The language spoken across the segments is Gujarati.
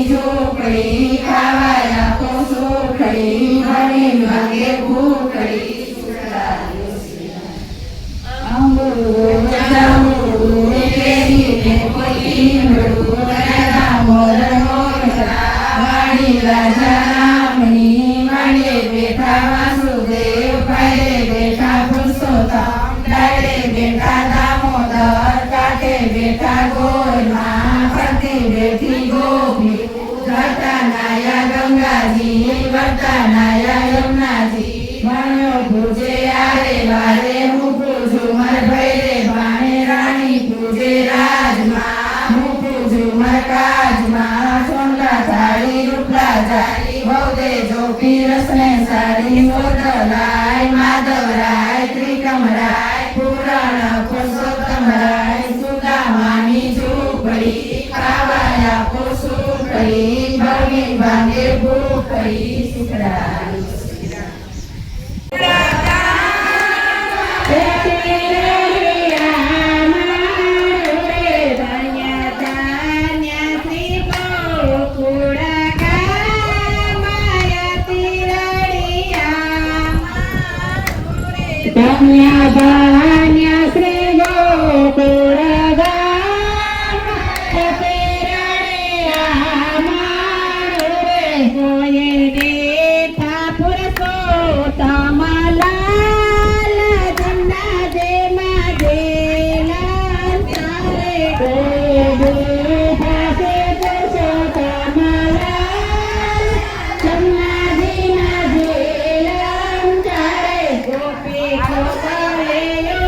ઝૂંપડી ખાવાય આપો સુખડી ઘણી ભાગે ભૂખડી અંગૂર કેરીને કોથીમડું મોર વાણી રાજા રામની વાડે બેઠા વાસુદેવ ભાડે બેઠા પુરુષોત્તમ ડાળે બેઠા દામોદર કાંઠે બેઠા ગોરમાં ફરતી બેઠી ગોપી ઘટા નાયા ગંગાજી વરતા નાયા યમુનાજી ભણ્યો પૂજે આરે વારે હું પૂજું મર ભૈરે ભાણે રાણી પૂજે રાજમાં હું પૂજું મર કાજમાં સોનલા થાળી રૂપલા જાળી બહુદે જોપી રસને સાડી મોદલાય માધવરાય ત્રિકમરાય પુરાણ પુરુષોત્તમરાય સુદામાની ઝૂંપડી ખાવાય આપો સુખડી ભગી ભાંગે ભૂખડી સુખડાય Tanya Sri Gokulagram Kapirani Amarure Koyene Thapurasothamalal Janda Dema Delan Tare Godu Thase Pursothamalal Janda Dema Delan Tare Gopi Kosareyo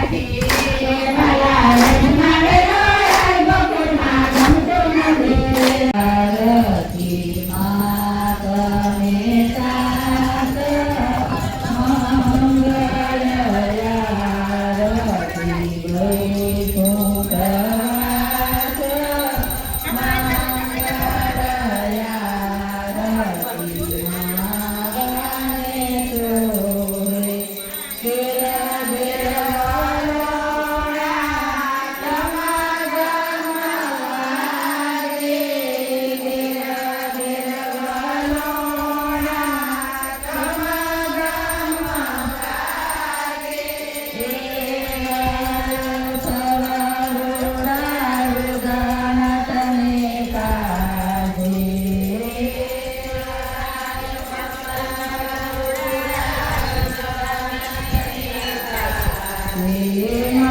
ભલા રથમાં વેરાય ગોકુળમાં ગમતું નથી. આરતી માત ને તાત મંગલ આરતી વૈકુંઠ વાસ મંગલ આરતી માગણે તોરે શિર Yeah.